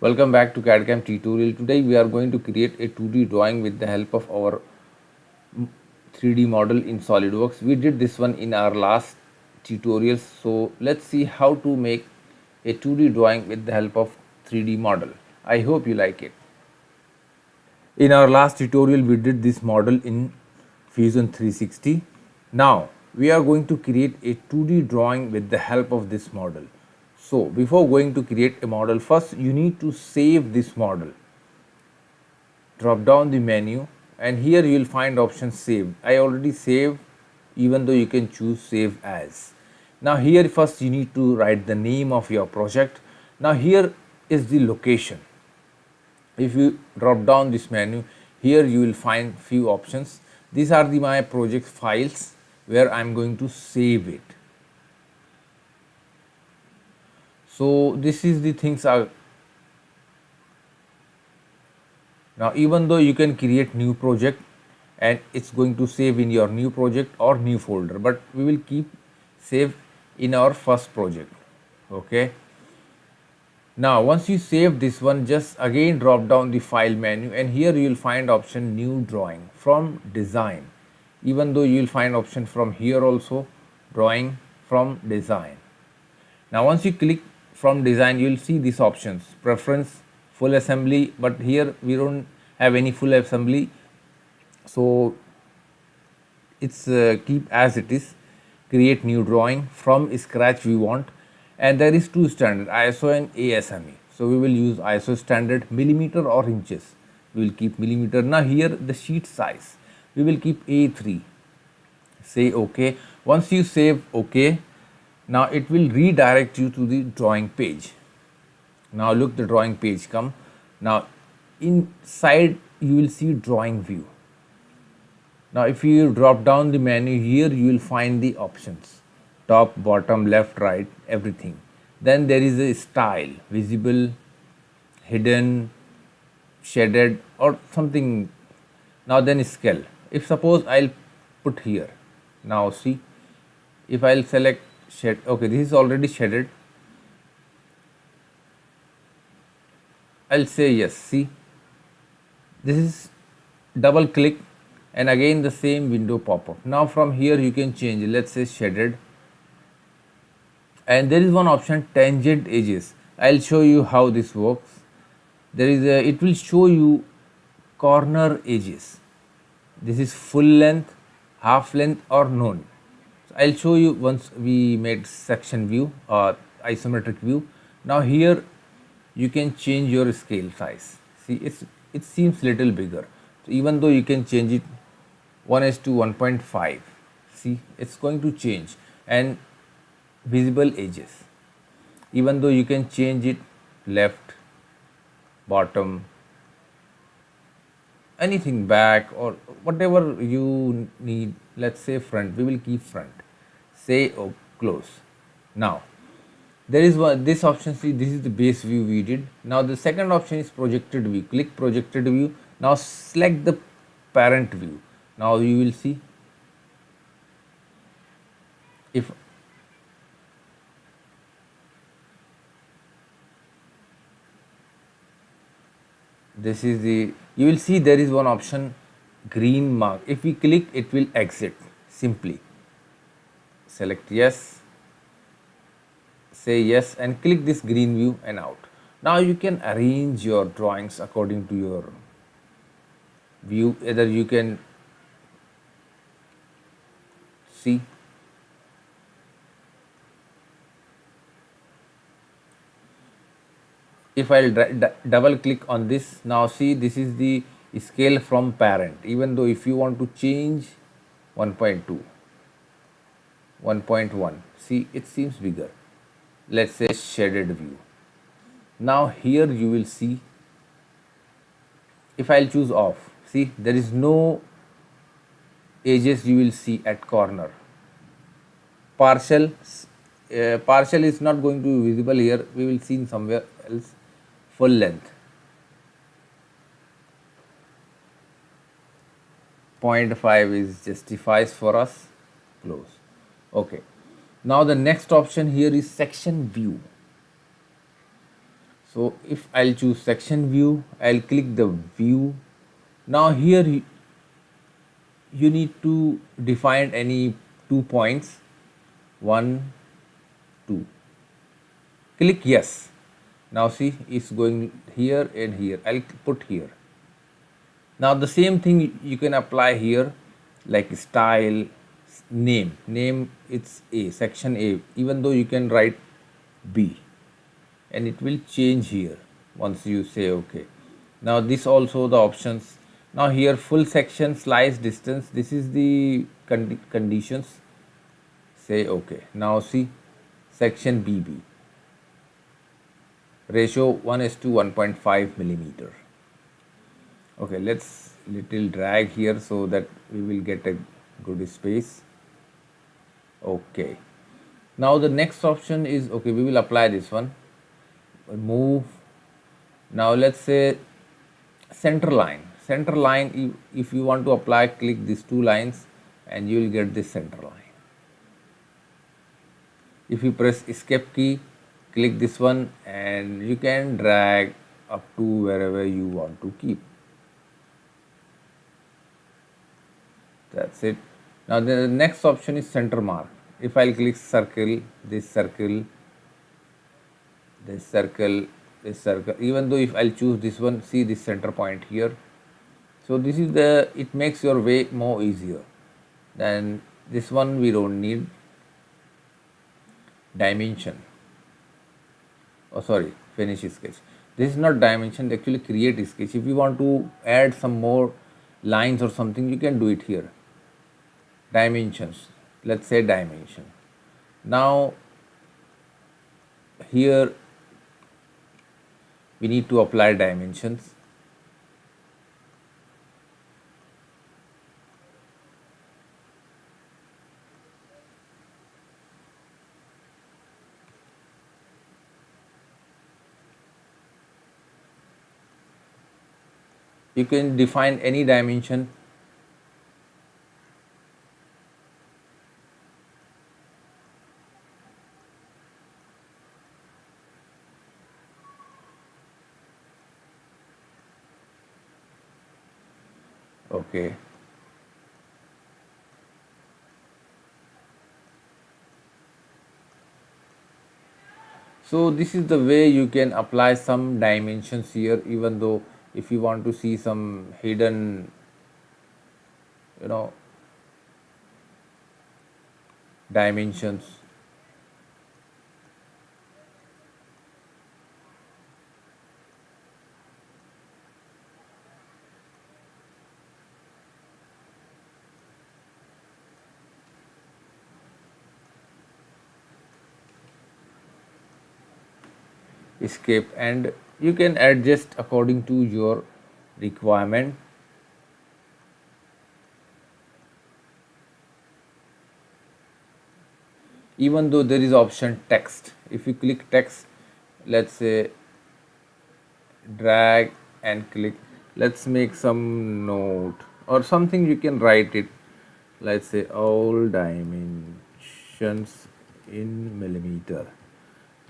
Welcome back to CAD/CAM tutorial. Today we are going to create a 2D drawing with the help of our 3D model in SolidWorks. We did this one in our last tutorial. So let's see how to make a 2D drawing with the help of 3D model. I hope you like it. In our last tutorial we did this model in Fusion 360. Now we are going to create a 2D drawing with the help of this model. So before going to create a model, first you need to save this model. Drop down the menu and here you will find option save. I already saved, even though you can choose save as. Now here first you need to write the name of your project. Now here is the location. If you drop down this menu, here you will find few options. These are the my project files where I am going to save it. So this is the things are. Now even though you can create new project and it's going to save in your new project or new folder, but we will keep save in our first project. Okay. Now once you save this one, just again drop down the file menu and here you will find option new drawing from design. Even though you will find option from here also, drawing from design. Now once you click from design, you will see these options, preference, full assembly, but here we don't have any full assembly, so it's keep as it is. Create new drawing from scratch we want, and there is two standard, ISO and ASME. So we will use ISO standard, millimeter or inches. We will keep millimeter. Now here the sheet size we will keep A3. Say OK. Once you save OK, now it will redirect you to the drawing page. Now look, the drawing page come. Now inside you will see drawing view. Now if you drop down the menu, here you will find the options, top, bottom, left, right, everything. Then there is a style, visible, hidden, shaded or something. Now then scale. If suppose I'll put here. Now see, if I'll select shade, okay, this is already shaded. I'll say yes. See, this is double click and again the same window pop up. Now from here you can change, let's say shaded, and there is one option tangent edges. I'll show you how this works. There is a, it will show you corner edges. This is full length, half length or none. So I'll show you once we made section view or isometric view. Now here you can change your scale size. See, it seems little bigger. So even though you can change it 1:1.5. See, it's going to change. And visible edges. Even though you can change it left, bottom, anything back or whatever you need. Let's say front, we will keep front. Say oh, close. Now there is one, this option, see, this is the base view we did. Now the second option is projected view. Click projected view. Now select the parent view. Now you will see, if this is the, you will see there is one option green mark. If we click, it will exit. Simply select yes, say yes and click this green view and out. Now you can arrange your drawings according to your view. Either you can see, if I'll double click on this, now see, this is the scale from parent. Even though if you want to change 1.2, 1.1, see, it seems bigger. Let's say shaded view. Now here you will see, if I'll choose off, see, there is no edges you will see at corner. Partial, partial is not going to be visible here. We will see in somewhere else. Full length 0.5 is justifies for us. Close. Okay. Now the next option here is section view. So if I'll choose section view, I'll click the view. Now here you need to define any 2 points, 1, 2. Click yes. Now see, it's going here and here. I'll put here. Now the same thing you can apply here, like style, name it's A, section A, even though you can write B, and it will change here once you say okay. Now this also the options. Now here full section slice distance, this is the conditions. Say okay. Now see section BB, ratio 1:1.5 millimeter. Okay, let's little drag here so that we will get a good space. Okay, now the next option is, okay, we will apply this one, move. Now let's say center line. Center line, if you want to apply, click these two lines and you will get this center line. If you press escape key, click this one and you can drag up to wherever you want to keep. That's it. Now the next option is center mark. If I'll click circle, this circle, this circle, this circle, even though if I'll choose this one, see this center point here. So this is the, it makes your way more easier. Then this one we don't need. Dimension. Oh sorry, finish sketch. This is not dimension, actually create sketch. If you want to add some more lines or something, you can do it here. Dimensions, let's say dimension. Now here we need to apply dimensions. You can define any dimension. Okay. So this is the way you can apply some dimensions here, even though if you want to see some hidden, dimensions. Escape, and you can adjust according to your requirement. Even though there is option text, if you click text, let's say drag and click, let's make some note or something, you can write it, let's say all dimensions in millimeter,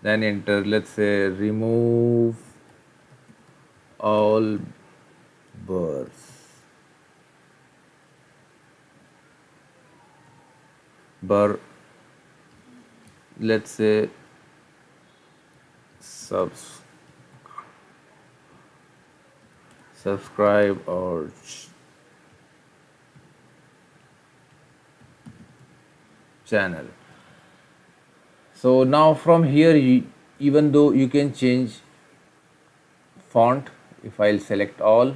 then enter. Let's say remove all burrs, burr, let's say subscribe or channel. So now from here, even though you can change font, if I'll select all,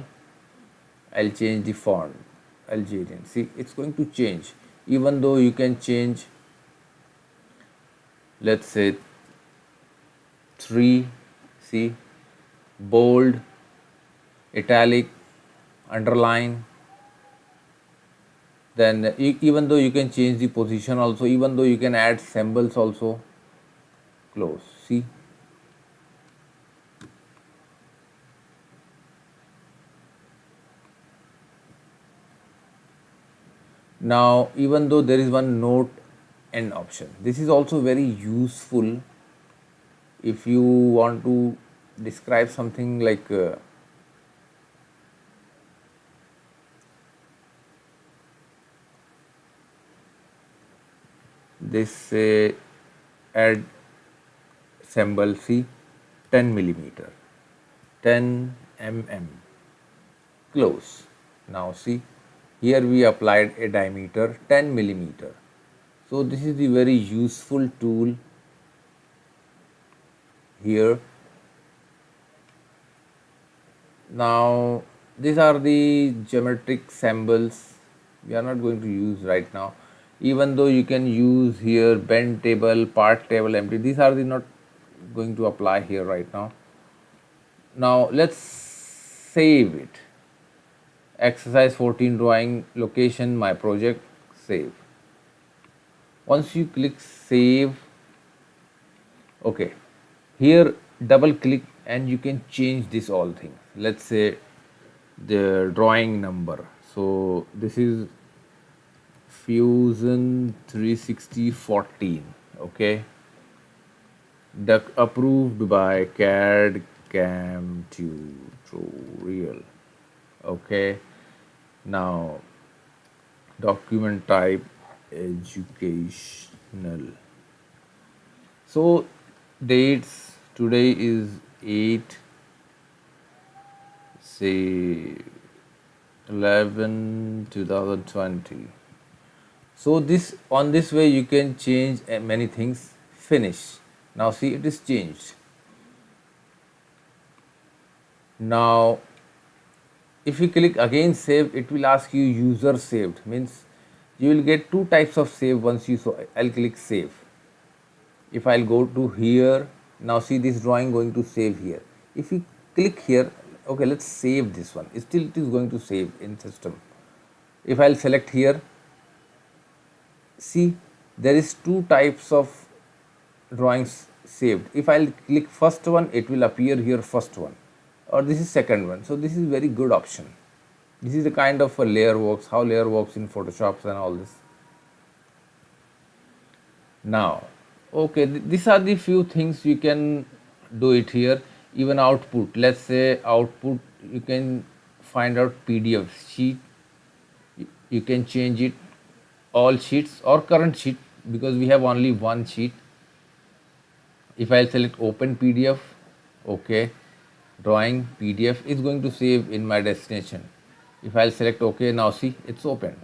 I'll change the font, Algerian. See, it's going to change. Even though you can change, let's say 3, see, bold, italic, underline. Then even though you can change the position also, even though you can add symbols also, close, see. Now even though there is one note end option, this is also very useful if you want to describe something like this add symbol, see 10 millimeter, 10 mm, close. Now see, here we applied a diameter 10 millimeter. So this is the very useful tool here. Now these are the geometric symbols we are not going to use right now, even though you can use here bend table, part table, empty. These are the not going to apply here right now. Now let's save it. Exercise 14 drawing, location, my project, save. Once you click save, okay, here double click and you can change this all things. Let's say the drawing number. So this is Fusion 360 14, okay, approved by CAD CAM tutorial, okay. Now document type educational. So dates, today is 8 say 11 2020. So this, on this way you can change many things. Finish. Now see, it is changed. Now if you click again save, it will ask you user saved, means you will get two types of save once you I'll click save. If I'll go to here, now see this drawing going to save here. If you click here, okay, let's save this one. Still it is going to save in system. If I'll select here, see there is two types of drawings saved. If I'll click first one, it will appear here first one, or this is second one. So this is very good option. This is the kind of a layer works, how layer works in Photoshop and all this. Now okay, these are the few things you can do it here. Even output, let's say output, you can find out PDF sheet, you can change it all sheets or current sheet, because we have only one sheet. If I select open PDF, okay, drawing PDF is going to save in my destination. If I'll select okay, now see it's open.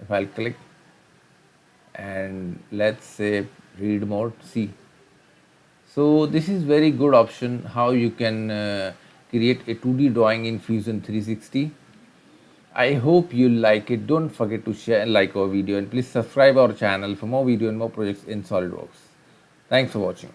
If I'll click and let's say read mode, see. So this is very good option how you can create a 2D drawing in Fusion 360. I hope you like it. Don't forget to share and like our video, and please subscribe our channel for more video and more projects in SolidWorks. Thanks for watching.